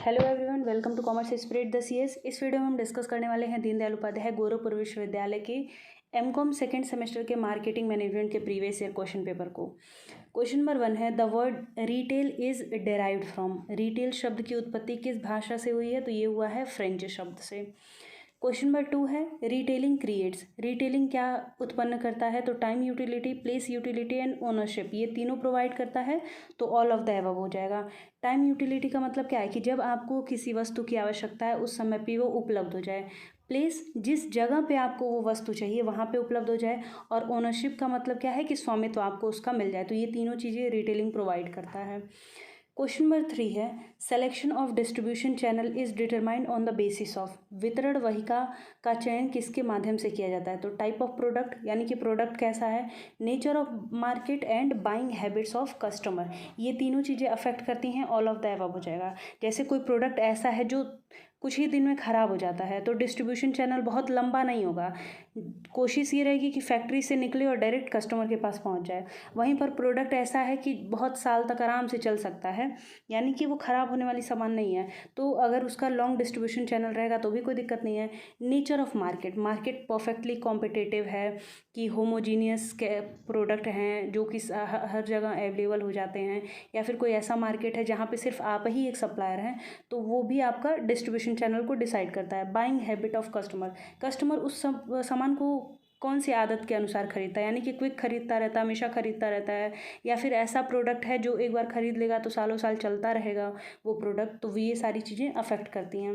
Hello everyone, welcome to commerce spread the CS. इस video में हम डिस्कस करने वाले हैं दीनदयाल उपाध्याय गोरखपुर विश्वविद्यालय के एमकॉम सेकेंड सेमेस्टर के मार्केटिंग मैनेजमेंट के प्रीवियस ईयर क्वेश्चन पेपर को। क्वेश्चन नंबर 1 है, the word retail is derived from. Retail शब्द की उत्पत्ति किस भाषा से हुई है? तो ये हुआ है फ्रेंच शब्द से। क्वेश्चन नंबर 2 है, रिटेलिंग क्रिएट्स। रिटेलिंग क्या उत्पन्न करता है? तो time utility, place utility and ownership, ये तीनों प्रोवाइड करता है, तो ऑल ऑफ द एबव हो जाएगा। टाइम यूटिलिटी का मतलब क्या है कि जब आपको किसी वस्तु की आवश्यकता है उस समय पे वो उपलब्ध हो जाए। प्लेस, जिस जगह पे आपको वो वस्तु चाहिए वहाँ पे उपलब्ध हो जाए। और ओनरशिप का मतलब क्या है कि स्वामित्व आपको उसका मिल जाए। तो ये तीनों चीज़ें रिटेलिंग प्रोवाइड करता है। क्वेश्चन नंबर 3 है, selection of distribution channel is determined on the basis of. वितरण वाहिका का चयन किसके माध्यम से किया जाता है? तो टाइप ऑफ प्रोडक्ट, यानी कि प्रोडक्ट कैसा है, nature of market and buying habits of customer, ये तीनों चीज़ें अफेक्ट करती हैं, ऑल ऑफ द अबव हो जाएगा। जैसे कोई प्रोडक्ट ऐसा है जो कुछ ही दिन में ख़राब हो जाता है तो डिस्ट्रीब्यूशन चैनल बहुत लंबा नहीं होगा, कोशिश ये रहेगी कि फैक्ट्री से निकले और डायरेक्ट कस्टमर के पास पहुंच जाए। वहीं पर प्रोडक्ट ऐसा है कि बहुत साल तक आराम से चल सकता है, यानी कि वो ख़राब होने वाली सामान नहीं है, तो अगर उसका लॉन्ग डिस्ट्रीब्यूशन चैनल रहेगा तो भी कोई दिक्कत नहीं है। Nature of market, market perfectly competitive है कि होमोजीनियस के प्रोडक्ट हैं जो कि हर जगह अवेलेबल हो जाते हैं, या फिर कोई ऐसा मार्केट है जहाँ पे सिर्फ आप ही एक सप्लायर हैं, तो वो भी आपका डिस्ट्रीब्यूशन चैनल को डिसाइड करता है। Buying habit of customer, customer उस सामान को कौन सी आदत के अनुसार खरीदता है, यानी कि क्विक खरीदता रहता है, हमेशा खरीदता रहता है, या फिर ऐसा प्रोडक्ट है जो एक बार खरीद लेगा तो सालों साल चलता रहेगा वो प्रोडक्ट, तो ये सारी चीज़ें अफेक्ट करती हैं।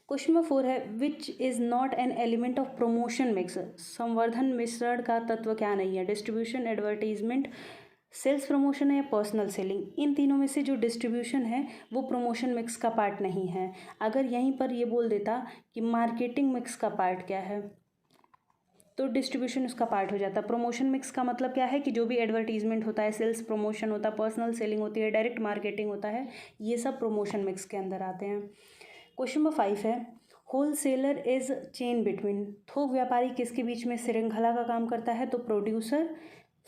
क्वेश्चन नंबर 4 है, which is not an element of promotion mix. संवर्धन मिश्रण का तत्व क्या नहीं है? डिस्ट्रीब्यूशन, एडवर्टीजमेंट, सेल्स प्रमोशन है या पर्सनल सेलिंग। इन तीनों में से जो डिस्ट्रीब्यूशन है वो प्रमोशन मिक्स का पार्ट नहीं है। अगर यहीं पर ये बोल देता कि मार्केटिंग मिक्स का पार्ट क्या है तो डिस्ट्रीब्यूशन उसका पार्ट हो जाता। प्रमोशन मिक्स का मतलब क्या है कि जो भी एडवर्टीजमेंट होता है, सेल्स प्रमोशन होता है, पर्सनल सेलिंग होती है, डायरेक्ट मार्केटिंग होता है, ये सब प्रमोशन मिक्स के अंदर आते हैं। क्वेश्चन नंबर 5 है, होलसेलर इज चेन बिटवीन। थोक व्यापारी किसके बीच में श्रृंखला का काम करता है? तो प्रोड्यूसर,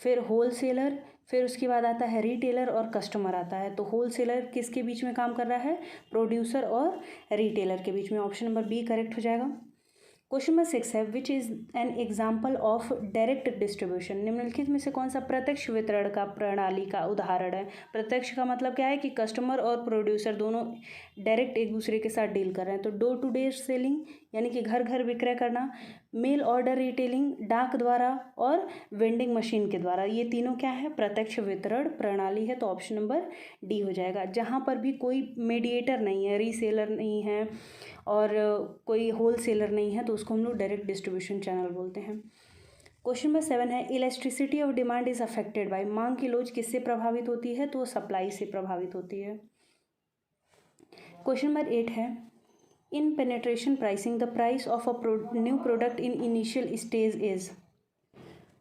फिर होलसेलर, फिर उसके बाद आता है रिटेलर और कस्टमर आता है। तो होलसेलर किसके बीच में काम कर रहा है? प्रोड्यूसर और रिटेलर के बीच में। ऑप्शन नंबर बी करेक्ट हो जाएगा। क्वेश्चन नंबर 6 है, which is an example of direct distribution. निम्नलिखित में से कौन सा प्रत्यक्ष वितरण का प्रणाली का उदाहरण है? प्रत्यक्ष का मतलब क्या है कि कस्टमर और प्रोड्यूसर दोनों डायरेक्ट एक दूसरे के साथ डील कर रहे हैं। तो डोर टू डोर सेलिंग, यानी कि घर घर विक्रय करना, मेल ऑर्डर रिटेलिंग डाक द्वारा, और वेंडिंग मशीन के द्वारा, ये तीनों क्या है? प्रत्यक्ष वितरण प्रणाली है। तो ऑप्शन नंबर डी हो जाएगा। जहाँ पर भी कोई मीडिएटर नहीं है, रीसेलर नहीं है और कोई होलसेलर नहीं है, तो उसको हम लोग डायरेक्ट डिस्ट्रीब्यूशन चैनल बोलते हैं। क्वेश्चन नंबर 7 है, elasticity of demand is affected by. मांग की लोच किससे प्रभावित होती है? तो वो सप्लाई से प्रभावित होती है। क्वेश्चन नंबर 8 है, in penetration pricing the price of a new product in initial stage is.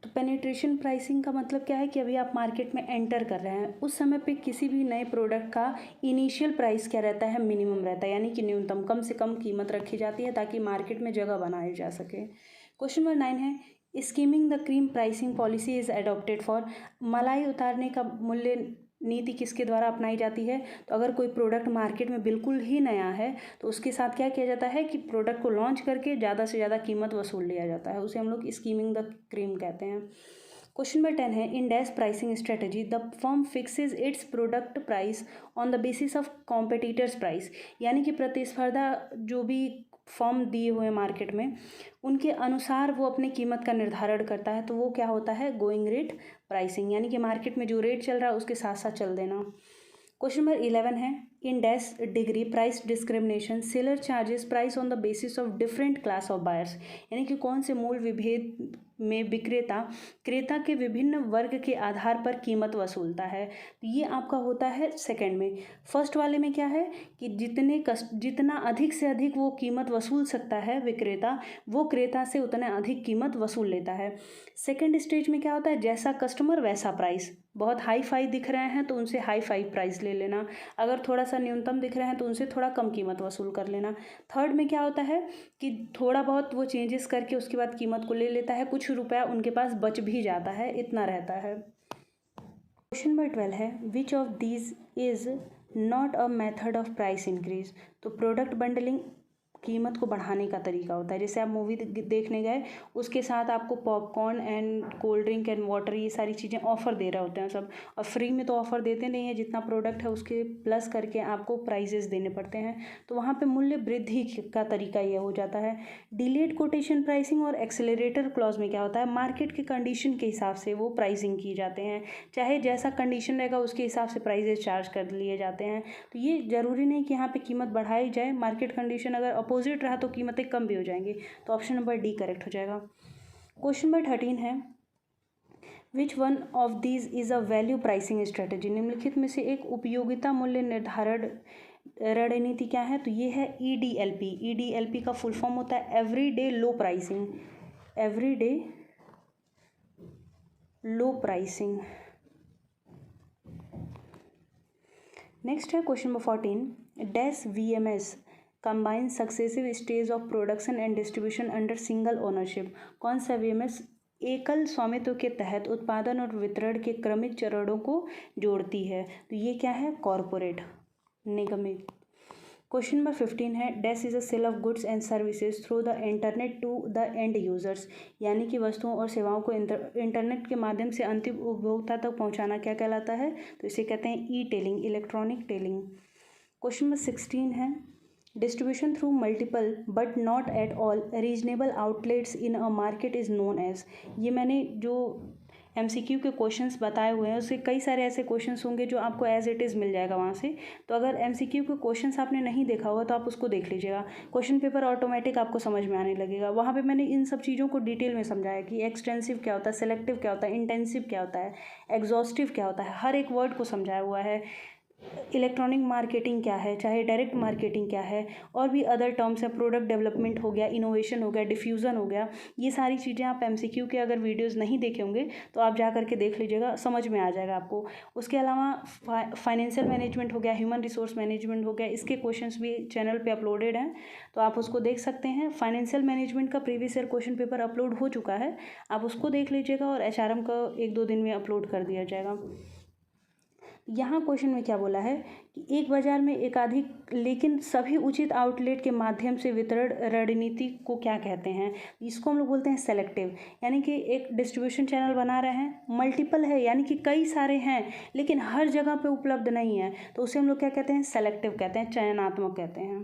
तो पेनेट्रेशन प्राइसिंग का मतलब क्या है कि अभी आप मार्केट में एंटर कर रहे हैं, उस समय पे किसी भी नए प्रोडक्ट का इनिशियल प्राइस क्या रहता है? मिनिमम रहता है, यानी कि न्यूनतम, कम से कम कीमत रखी जाती है ताकि मार्केट में जगह बनाई जा सके। क्वेश्चन नंबर 9 है, skimming the cream pricing policy is adopted for. मलाई उतारने का मूल्य नीति किसके द्वारा अपनाई जाती है? तो अगर कोई प्रोडक्ट मार्केट में बिल्कुल ही नया है तो उसके साथ क्या किया जाता है कि प्रोडक्ट को लॉन्च करके ज़्यादा से ज़्यादा कीमत वसूल लिया जाता है, उसे हम लोग स्कीमिंग द क्रीम कहते हैं। क्वेश्चन नंबर 10 है, in dash pricing strategy the firm fixes it's product price on the basis of competitors price. यानी कि प्रतिस्पर्धा जो भी फर्म दिए हुए मार्केट में उनके अनुसार वो अपनी कीमत का निर्धारण करता है, तो वो क्या होता है? गोइंग रेट प्राइसिंग, यानी कि मार्केट में जो रेट चल रहा है उसके साथ साथ चल देना। क्वेश्चन नंबर 11 है, in dash degree price discrimination seller charges price on the basis of different class of buyers. यानी कि कौन से मूल विभेद में विक्रेता क्रेता के विभिन्न वर्ग के आधार पर कीमत वसूलता है? ये आपका होता है सेकंड में। फर्स्ट वाले में क्या है कि जितना अधिक से अधिक वो कीमत वसूल सकता है विक्रेता, वो क्रेता से उतना अधिक कीमत वसूल लेता है। सेकंड स्टेज में क्या होता है? जैसा कस्टमर वैसा प्राइस। बहुत हाई फाई दिख रहे हैं तो उनसे हाई फाई प्राइस ले लेना, अगर थोड़ा सा न्यूनतम दिख रहे हैं तो उनसे थोड़ा कम कीमत वसूल कर लेना। थर्ड में क्या होता है कि थोड़ा बहुत वो चेंजेस करके उसके बाद कीमत को ले लेता है, कुछ रुपया उनके पास बच भी जाता है, इतना रहता है। क्वेश्चन नंबर 12 है, which of these is not a method of price increase. तो प्रोडक्ट बंडलिंग कीमत को बढ़ाने का तरीका होता है। जैसे आप मूवी देखने गए, उसके साथ आपको popcorn and cold drink and water ये सारी चीज़ें ऑफ़र दे रहे होते हैं सब, और फ्री में तो ऑफ़र देते नहीं है, जितना प्रोडक्ट है उसके प्लस करके आपको प्राइजेस देने पड़ते हैं। तो वहाँ पे मूल्य वृद्धि का तरीका ये हो जाता है। डिलेड कोटेशन प्राइसिंग और एक्सेलरेटर क्लॉज में क्या होता है, मार्केट के कंडीशन के हिसाब से वो प्राइसिंग की जाते हैं, चाहे जैसा कंडीशन रहेगा उसके हिसाब से प्राइजेस चार्ज कर लिए जाते हैं। तो ये ज़रूरी नहीं कि यहाँ पे कीमत बढ़ाई जाए, मार्केट कंडीशन अगर अपोजिट रहा तो कीमतें कम भी हो जाएंगी। तो ऑप्शन नंबर डी करेक्ट हो जाएगा। क्वेश्चन नंबर 13 है, which one of these is a value pricing strategy. निम्नलिखित में से एक उपयोगिता मूल्य निर्धारण रणनीति क्या है, तो ये है EDLP। EDLP का फुल फॉर्म होता है everyday low pricing, everyday low pricing. Next है question number 14, dash VMS combine successive stage of production and distribution under single ownership. कौन सा VMS एकल स्वामित्व के तहत उत्पादन और वितरण के क्रमिक चरणों को जोड़ती है, तो ये क्या है, कॉरपोरेट निगमित। क्वेश्चन नंबर 15 है, dash is a sale of goods and services through the internet to the end users. यानी कि वस्तुओं और सेवाओं को इंटरनेट के माध्यम से अंतिम उपभोक्ता तक पहुंचाना क्या कहलाता है, तो इसे कहते हैं etailing, electronic tailing. Question number 16 है, distribution through multiple but not at all reasonable outlets in a market is known as. ये मैंने जो MCQ के क्वेश्चंस बताए हुए हैं उससे कई सारे ऐसे क्वेश्चंस होंगे जो आपको एज इट इज़ मिल जाएगा वहाँ से। तो अगर MCQ के क्वेश्चंस आपने नहीं देखा होगा तो आप उसको देख लीजिएगा, क्वेश्चन पेपर ऑटोमेटिक आपको समझ में आने लगेगा। वहाँ पे मैंने इन सब चीज़ों को डिटेल में समझाया कि एक्सटेंसिव क्या होता है, सेलेक्टिव क्या होता है, इंटेंसिव क्या होता है, एग्जॉस्टिव क्या होता है, हर एक वर्ड को समझाया हुआ है। इलेक्ट्रॉनिक मार्केटिंग क्या है, चाहे डायरेक्ट मार्केटिंग क्या है, और भी अदर टर्म्स है, प्रोडक्ट डेवलपमेंट हो गया, इनोवेशन हो गया, डिफ्यूज़न हो गया। ये सारी चीज़ें आप MCQ के अगर वीडियोस नहीं देखे होंगे तो आप जा करके देख लीजिएगा, समझ में आ जाएगा आपको। उसके अलावा फाइनेंशियल मैनेजमेंट हो गया, ह्यूमन रिसोर्स मैनेजमेंट हो गया, इसके क्वेश्चंस भी चैनल पे अपलोडेड हैं, तो आप उसको देख सकते हैं। फाइनेंशियल मैनेजमेंट का previous year question paper upload हो चुका है, आप उसको देख लीजिएगा, और HRM का 1-2 दिन में अपलोड कर दिया जाएगा। यहाँ क्वेश्चन में क्या बोला है कि एक बाजार में एकाधिक लेकिन सभी उचित आउटलेट के माध्यम से वितरण रणनीति को क्या कहते हैं, इसको हम लोग बोलते हैं सेलेक्टिव। यानी कि एक डिस्ट्रीब्यूशन चैनल बना रहे हैं, मल्टीपल है यानी कि कई सारे हैं लेकिन हर जगह पे उपलब्ध नहीं है, तो उसे हम लोग क्या कहते हैं, सेलेक्टिव कहते हैं, चयनात्मक कहते हैं।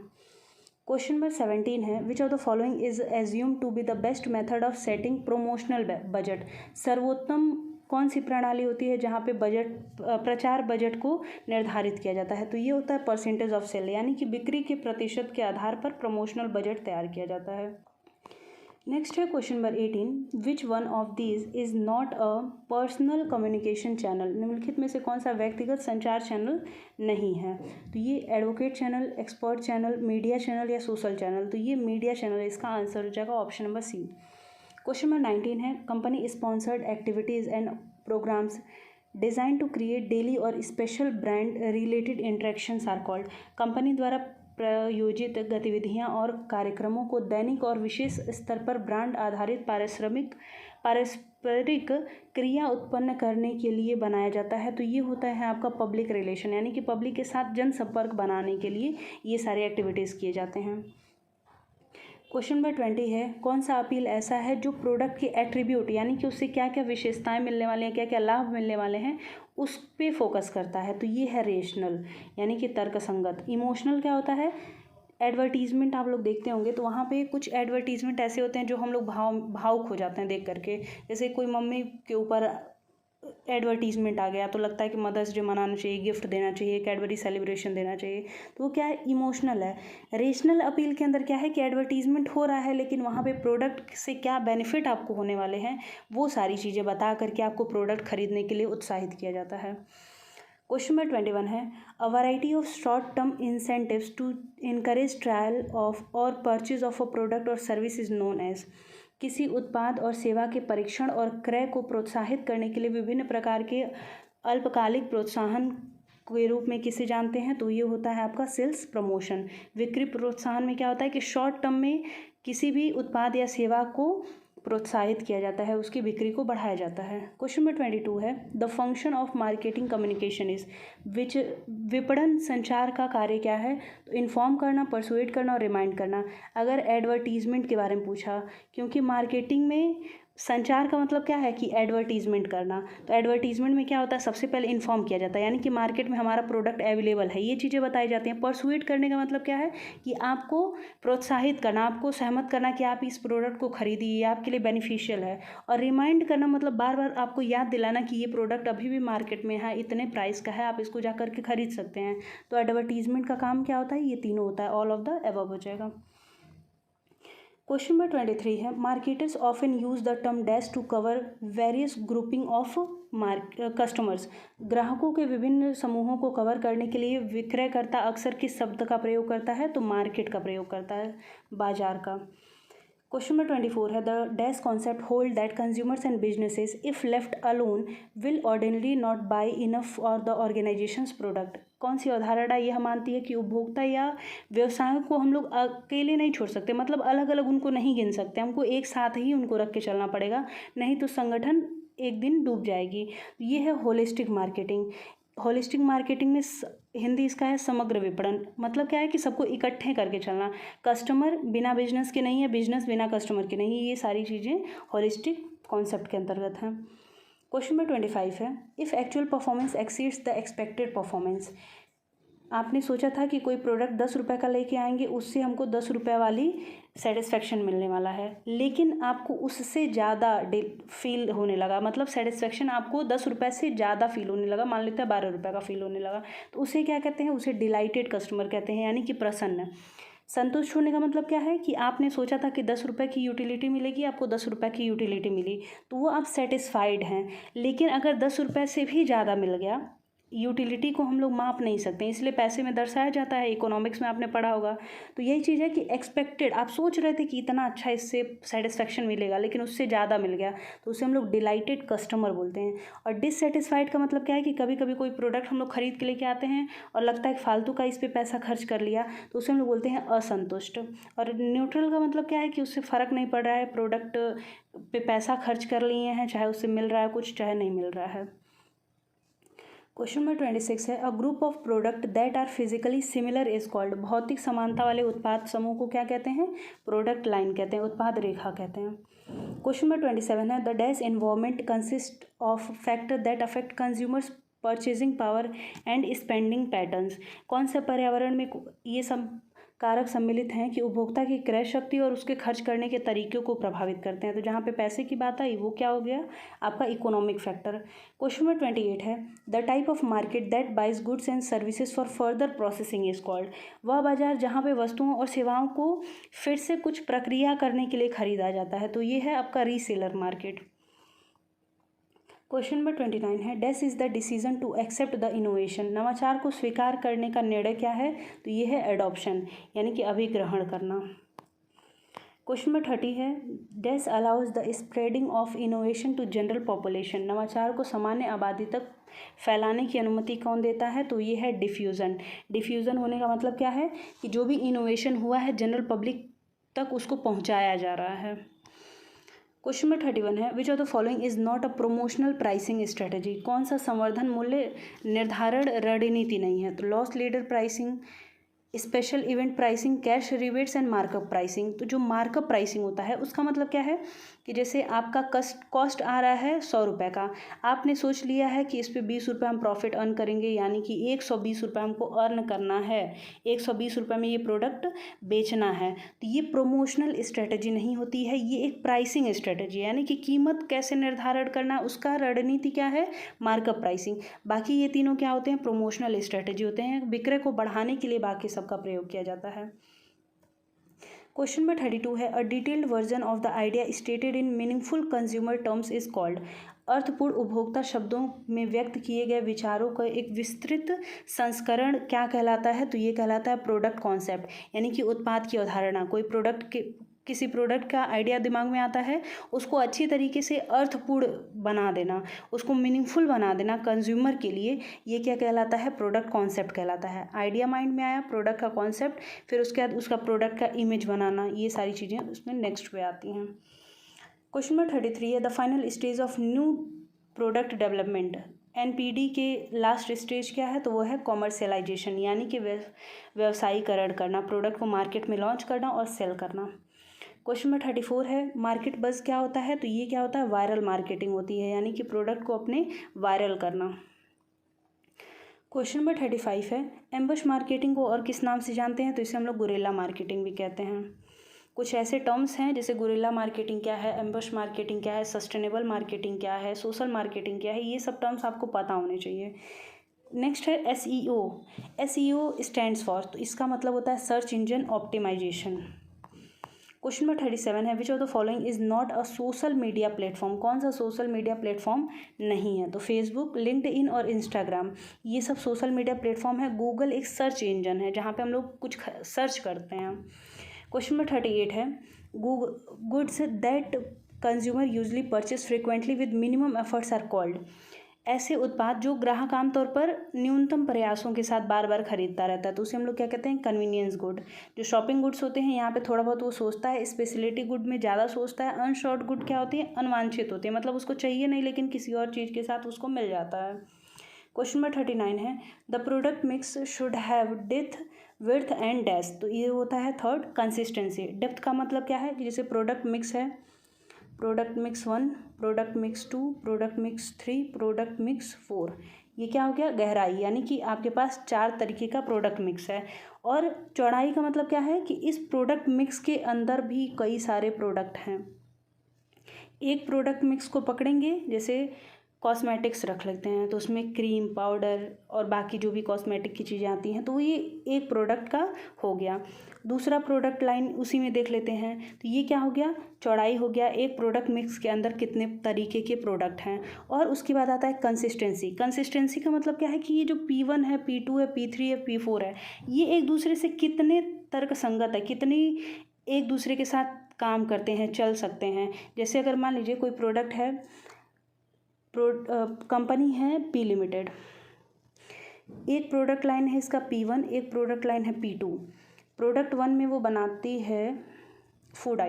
क्वेश्चन नंबर 17 है, which of the following is assume to be the best method of setting promotional budget. सर्वोत्तम कौन सी प्रणाली होती है जहाँ पे प्रचार बजट को निर्धारित किया जाता है, तो ये होता है परसेंटेज ऑफ सेल, यानी कि बिक्री के प्रतिशत के आधार पर प्रमोशनल बजट तैयार किया जाता है। नेक्स्ट है question number 18, which one of these is not a personal communication channel. निम्नलिखित में से कौन सा व्यक्तिगत संचार चैनल नहीं है, तो ये advocate channel, expert channel, media channel या सोशल चैनल, तो ये मीडिया चैनल, इसका आंसर हो जाएगा option number C। Question number 19 है, company sponsored activities and programs designed to create daily or special brand related interactions are called. Company द्वारा प्रायोजित गतिविधियां और कार्यक्रमों को दैनिक और विशेष स्तर पर ब्रांड आधारित पारस्परिक क्रिया उत्पन्न करने के लिए बनाया जाता है, तो ये होता है आपका पब्लिक रिलेशन, यानी कि पब्लिक के साथ जनसंपर्क बनाने के लिए ये सारे एक्टिविटीज़ किए जाते हैं। क्वेश्चन नंबर 20 है, कौन सा अपील ऐसा है जो प्रोडक्ट के एट्रीब्यूट यानी कि उससे क्या क्या विशेषताएं मिलने वाली हैं, क्या क्या लाभ मिलने वाले हैं, उस पे फोकस करता है, तो ये है रेशनल यानी कि तर्कसंगत। इमोशनल क्या होता है, एडवर्टीजमेंट आप लोग देखते होंगे तो वहाँ पे कुछ एडवर्टीजमेंट ऐसे होते हैं जो हम लोग भावुक हो जाते हैं देख करके। जैसे कोई मम्मी के ऊपर एडवर्टीजमेंट आ गया तो लगता है कि मदर्स डे मनाना चाहिए, गिफ्ट देना चाहिए, कैडबरी सेलिब्रेशन देना चाहिए, तो वो क्या है, इमोशनल है। रेशनल अपील के अंदर क्या है कि एडवर्टीजमेंट हो रहा है लेकिन वहाँ पे प्रोडक्ट से क्या बेनिफिट आपको होने वाले हैं वो सारी चीज़ें बता करके आपको प्रोडक्ट खरीदने के लिए उत्साहित किया जाता है। क्वेश्चन नंबर 21 है, a variety of short term incentives to encourage trial of और परचेज ऑफ अ प्रोडक्ट और सर्विस इज नोन एज। किसी उत्पाद और सेवा के परीक्षण और क्रय को प्रोत्साहित करने के लिए विभिन्न प्रकार के अल्पकालिक प्रोत्साहन के रूप में किसे जानते हैं, तो ये होता है आपका सेल्स प्रमोशन। बिक्री प्रोत्साहन में क्या होता है कि शॉर्ट टर्म में किसी भी उत्पाद या सेवा को प्रोत्साहित किया जाता है, उसकी बिक्री को बढ़ाया जाता है। क्वेश्चन नंबर 22 है, the function of marketing communication is which. विपणन संचार का कार्य क्या है? तो इन्फॉर्म करना, परसुएट करना और रिमाइंड करना। अगर एडवर्टीजमेंट के बारे में पूछा, क्योंकि मार्केटिंग में संचार का मतलब क्या है कि एडवर्टीजमेंट करना, तो एडवर्टीजमेंट में क्या होता है, सबसे पहले इन्फॉर्म किया जाता है, यानी कि मार्केट में हमारा प्रोडक्ट अवेलेबल है, ये चीज़ें बताई जाती हैं। परसुएट करने का मतलब क्या है कि आपको प्रोत्साहित करना, आपको सहमत करना कि आप इस प्रोडक्ट को खरीदिए, ये आपके लिए बेनिफिशियल है। और रिमाइंड करना मतलब बार बार आपको याद दिलाना कि ये प्रोडक्ट अभी भी मार्केट में है, इतने प्राइस का है, आप इसको जा करके खरीद सकते हैं। तो एडवर्टीजमेंट का काम क्या होता है, ये तीनों होता है, ऑल ऑफ द अबव हो जाएगा। क्वेश्चन नंबर 23 है, marketers often use the term dash to cover various grouping of customers. ग्राहकों के विभिन्न समूहों को कवर करने के लिए विक्रयकर्ता अक्सर किस शब्द का प्रयोग करता है? तो मार्केट का प्रयोग करता है, बाजार का। क्वेश्चन नंबर 24 है, the dash concept hold that consumers and businesses if left alone will ordinary not by enough for the organisations product. कौन सी अवधारणा यह मानती है कि उपभोक्ता या व्यवसायों को हम लोग अकेले नहीं छोड़ सकते, मतलब अलग अलग उनको नहीं गिन सकते, हमको एक साथ ही उनको रख के चलना पड़ेगा, नहीं तो संगठन एक दिन डूब जाएगी। ये है होलिस्टिक मार्केटिंग। होलिस्टिक मार्केटिंग में हिंदी इसका है समग्र विपणन। मतलब क्या है कि सबको इकट्ठे करके चलना, कस्टमर बिना बिजनेस के नहीं है, बिजनेस बिना कस्टमर के नहीं है, ये सारी चीज़ें होलिस्टिक कॉन्सेप्ट के अंतर्गत हैं। क्वेश्चन नंबर 25 है, if actual performance exceeds the expected performance. आपने सोचा था कि कोई प्रोडक्ट 10 रुपये का लेके आएंगे, उससे हमको 10 रुपये वाली सेटिस्फेक्शन मिलने वाला है, लेकिन आपको उससे ज़्यादा फील होने लगा, मतलब सेटिस्फेक्शन आपको 10 रुपये से ज़्यादा फील होने लगा, मान लेते हैं 12 रुपये का फील होने लगा, तो उसे क्या कहते हैं? उसे डिलाइटेड कस्टमर कहते हैं, यानी कि प्रसन्न। संतुष्ट होने का मतलब क्या है कि आपने सोचा था कि 10 रुपये की यूटिलिटी मिलेगी, आपको 10 रुपये की यूटिलिटी मिली, तो वो आप सेटिस्फाइड हैं। लेकिन अगर 10 रुपये से भी ज़्यादा मिल गया, यूटिलिटी को हम लोग माप नहीं सकते, इसलिए पैसे में दर्शाया जाता है, इकोनॉमिक्स में आपने पढ़ा होगा। तो यही चीज़ है कि एक्सपेक्टेड, आप सोच रहे थे कि इतना अच्छा इससे सेटिस्फेक्शन मिलेगा, लेकिन उससे ज़्यादा मिल गया, तो उसे हम लोग डिलाइटेड कस्टमर बोलते हैं। और डिससेटिस्फाइड का मतलब क्या है कि कभी कभी कोई प्रोडक्ट हम लोग खरीद के लेके आते हैं और लगता है कि फालतू का इस पर पैसा खर्च कर लिया, तो उसे हम लोग बोलते हैं असंतुष्ट। और न्यूट्रल का मतलब क्या है कि उससे फ़र्क नहीं पड़ रहा है, प्रोडक्ट पे पैसा खर्च कर लिए हैं, चाहे उससे मिल रहा है कुछ, चाहे नहीं मिल रहा है। क्वेश्चन नंबर 26 है, a group of product that are physically similar is called. भौतिक समानता वाले उत्पाद समूह को क्या कहते हैं? प्रोडक्ट लाइन कहते हैं, उत्पाद रेखा कहते हैं। क्वेश्चन नंबर 27 है, the dash environment consist of factor that affect consumers purchasing power and spending patterns. कौन सा पर्यावरण में ये सब कारक सम्मिलित हैं कि उपभोक्ता की क्रय शक्ति और उसके खर्च करने के तरीकों को प्रभावित करते हैं? तो जहाँ पे पैसे की बात आई वो क्या हो गया? आपका इकोनॉमिक फैक्टर। क्वेश्चन नंबर 28 है, the type of market that buys goods and services for further processing is called. वह बाजार जहाँ पे वस्तुओं और सेवाओं को फिर से कुछ प्रक्रिया करने के लिए खरीदा जाता है, तो ये है आपका रीसेलर मार्केट। क्वेश्चन नंबर 29 है, dash is the decision to accept the innovation. नवाचार को स्वीकार करने का निर्णय क्या है? तो ये है एडॉप्शन, यानी कि अभिग्रहण करना। क्वेश्चन नंबर 30 है, dash allows the spreading of innovation to general population. नवाचार को सामान्य आबादी तक फैलाने की अनुमति कौन देता है? तो ये है डिफ्यूज़न। डिफ्यूज़न होने का मतलब क्या है कि जो भी इनोवेशन हुआ है जनरल पब्लिक तक उसको पहुँचाया जा रहा है। क्वेश्चन नंबर 31 है, which of the following is not a promotional pricing strategy. कौन सा संवर्धन मूल्य निर्धारण रणनीति नहीं है? तो loss leader pricing, special event pricing, cash rebates and markup pricing. तो जो मार्कअप प्राइसिंग होता है उसका मतलब क्या है कि जैसे आपका कॉस्ट आ रहा है 100 रुपये का, आपने सोच लिया है कि इस पर 20 रुपये हम प्रॉफिट अर्न करेंगे, यानी कि 120 रुपये हमको अर्न करना है, 120 रुपये में ये प्रोडक्ट बेचना है। तो ये प्रोमोशनल स्ट्रेटजी नहीं होती है, ये एक प्राइसिंग स्ट्रेटजी है, यानी कि कीमत कैसे निर्धारण करना उसका रणनीति क्या है? Markup pricing. बाकी ये तीनों क्या होते हैं? प्रोमोशनल स्ट्रेटजी होते हैं, विक्रय को बढ़ाने के लिए बाकी सबका प्रयोग किया जाता है। क्वेश्चन नंबर 32 है, a detailed version of the idea stated in meaningful consumer terms is called. अर्थपूर्ण उपभोक्ता शब्दों में व्यक्त किए गए विचारों का एक विस्तृत संस्करण क्या कहलाता है? तो ये कहलाता है प्रोडक्ट कॉन्सेप्ट, यानी कि उत्पाद की अवधारणा। कोई प्रोडक्ट के किसी प्रोडक्ट का आइडिया दिमाग में आता है, उसको अच्छी तरीके से अर्थपूर्ण बना देना, उसको मीनिंगफुल बना देना कंज्यूमर के लिए, ये क्या कहलाता है? प्रोडक्ट कॉन्सेप्ट कहलाता है। आइडिया माइंड में आया, प्रोडक्ट का कॉन्सेप्ट, फिर उसके बाद उसका प्रोडक्ट का इमेज बनाना, ये सारी चीज़ें उसमें नेक्स्ट पे आती हैं। क्वेश्चन नंबर 33 है the final stage of new product development. NPD के लास्ट स्टेज क्या है, तो वो है कॉमर्शियलाइजेशन, यानी कि व्यवसायीकरण करना, प्रोडक्ट को मार्केट में लॉन्च करना और सेल करना। क्वेश्चन नंबर 34 है मार्केट बज़ क्या होता है, तो ये क्या होता है, वायरल मार्केटिंग होती है, यानी कि प्रोडक्ट को अपने वायरल करना। क्वेश्चन नंबर 35 है एम्बुश मार्केटिंग को और किस नाम से जानते हैं, तो इसे हम लोग गुरिल्ला मार्केटिंग भी कहते हैं। कुछ ऐसे टर्म्स हैं जैसे गुरिल्ला मार्केटिंग क्या है, एम्बुश मार्केटिंग क्या है, सस्टेनेबल मार्केटिंग क्या है, सोशल मार्केटिंग क्या है, ये सब टर्म्स आपको पता होने चाहिए। नेक्स्ट है एसईओ। एसईओ स्टैंड्स फॉर, तो इसका मतलब होता है search engine optimisation. Question number 37 है which of the following is not a social media platform. कौन सा सोशल मीडिया प्लेटफॉर्म नहीं है, तो फेसबुक, लिंक्डइन और इंस्टाग्राम ये सब सोशल मीडिया प्लेटफॉर्म है। गूगल एक सर्च इंजन है जहाँ पे हम लोग कुछ सर्च करते हैं। क्वेश्चन नंबर 38 है goods that consumer usually purchase frequently with minimum efforts are called. ऐसे उत्पाद जो ग्राहक आमतौर पर न्यूनतम प्रयासों के साथ बार बार खरीदता रहता है, तो उसे हम लोग क्या कहते हैं, कन्वीनियंस गुड। जो शॉपिंग गुड्स होते हैं यहाँ पे थोड़ा बहुत वो सोचता है, स्पेशलिटी गुड में ज़्यादा सोचता है। अनशॉर्ट गुड क्या होती है, अनवांछित होती है, मतलब उसको चाहिए नहीं लेकिन किसी और चीज़ के साथ उसको मिल जाता है। क्वेश्चन नंबर 39 है the product mix should have depth width and dash, तो ये होता है थर्ड कंसिस्टेंसी। डेप्थ का मतलब क्या है कि जैसे प्रोडक्ट मिक्स है, product mix 1, product mix 2, product mix 3, product mix 4, ये क्या हो गया, गहराई, यानी कि आपके पास 4 तरीके का प्रोडक्ट मिक्स है। और चौड़ाई का मतलब क्या है कि इस प्रोडक्ट मिक्स के अंदर भी कई सारे प्रोडक्ट हैं। एक प्रोडक्ट मिक्स को पकड़ेंगे, जैसे कॉस्मेटिक्स रख लेते हैं, तो उसमें क्रीम, पाउडर और बाकी जो भी कॉस्मेटिक की चीज़ें आती हैं, तो ये एक प्रोडक्ट का हो गया। दूसरा प्रोडक्ट लाइन उसी में देख लेते हैं, तो ये क्या हो गया, चौड़ाई हो गया। एक प्रोडक्ट मिक्स के अंदर कितने तरीके के प्रोडक्ट हैं। और उसके बाद आता है कंसिस्टेंसी। कंसिस्टेंसी का मतलब क्या है कि ये जो P1 है, P2 है, P3 है, P4 है, ये एक दूसरे से कितने तर्क संगत है, कितनी एक दूसरे के साथ काम करते हैं, चल सकते हैं। जैसे अगर मान लीजिए कोई प्रोडक्ट है, कंपनी है P लिमिटेड, एक प्रोडक्ट लाइन है इसका P1, एक प्रोडक्ट लाइन है P2। प्रोडक्ट 1 में वो बनाती है फूड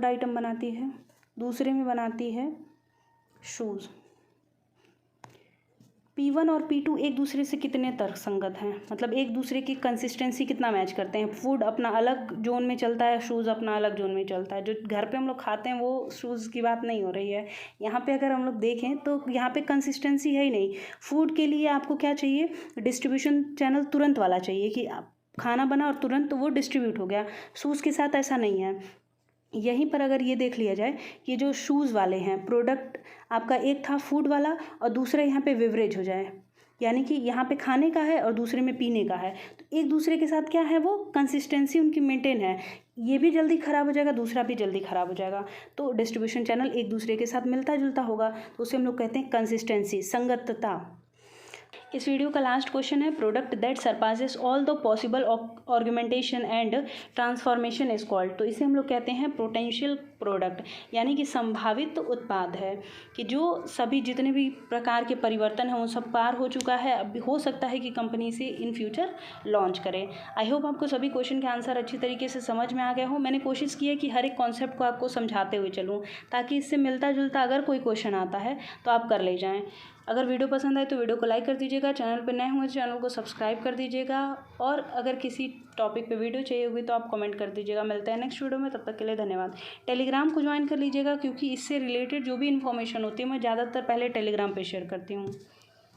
आइटम बनाती है, दूसरे में बनाती है शूज़। P1 और P2 एक दूसरे से कितने तर्कसंगत हैं, मतलब एक दूसरे की कंसिस्टेंसी कितना मैच करते हैं। फूड अपना अलग जोन में चलता है, शूज़ अपना अलग जोन में चलता है। जो घर पे हम लोग खाते हैं वो शूज़ की बात नहीं हो रही है यहाँ पे। अगर हम लोग देखें तो यहाँ पे कंसिस्टेंसी है ही नहीं। फूड के लिए आपको क्या चाहिए, डिस्ट्रीब्यूशन चैनल तुरंत वाला चाहिए कि आप खाना बना और तुरंत वो डिस्ट्रीब्यूट हो गया। शूज़ के साथ ऐसा नहीं है। यहीं पर अगर ये देख लिया जाए कि जो शूज़ वाले हैं, प्रोडक्ट आपका एक था फूड वाला और दूसरा यहाँ पे बेवरेज हो जाए, यानी कि यहाँ पे खाने का है और दूसरे में पीने का है, तो एक दूसरे के साथ क्या है, वो कंसिस्टेंसी उनकी मेंटेन है। ये भी जल्दी ख़राब हो जाएगा, दूसरा भी जल्दी ख़राब हो जाएगा, तो डिस्ट्रीब्यूशन चैनल एक दूसरे के साथ मिलता जुलता होगा, तो उसे हम लोग कहते हैं कंसिस्टेंसी, संगतता। इस वीडियो का लास्ट क्वेश्चन है product that surpasses all the possible augmentation and transformation is called, तो इसे हम लोग कहते हैं पोटेंशियल प्रोडक्ट, यानी कि संभावित उत्पाद है कि जो सभी जितने भी प्रकार के परिवर्तन हैं वो सब पार हो चुका है। अब हो सकता है कि कंपनी से इन फ्यूचर लॉन्च करे। आई होप आपको सभी क्वेश्चन के आंसर अच्छी तरीके से समझ में आ गया हो। मैंने कोशिश की है कि हर एक कॉन्सेप्ट को आपको समझाते हुए चलूँ, ताकि इससे मिलता जुलता अगर कोई क्वेश्चन आता है तो आप कर ले जाएँ। अगर वीडियो पसंद आए तो वीडियो को लाइक कर दीजिएगा, चैनल पर नए होंगे तो चैनल को सब्सक्राइब कर दीजिएगा, और अगर किसी टॉपिक पे वीडियो चाहिए होगी तो आप कमेंट कर दीजिएगा। मिलते हैं नेक्स्ट वीडियो में, तब तक के लिए धन्यवाद। टेलीग्राम को ज्वाइन कर लीजिएगा, क्योंकि इससे रिलेटेड जो भी इन्फॉर्मेशन होती है मैं ज़्यादातर पहले टेलीग्राम पे शेयर करती हूँ।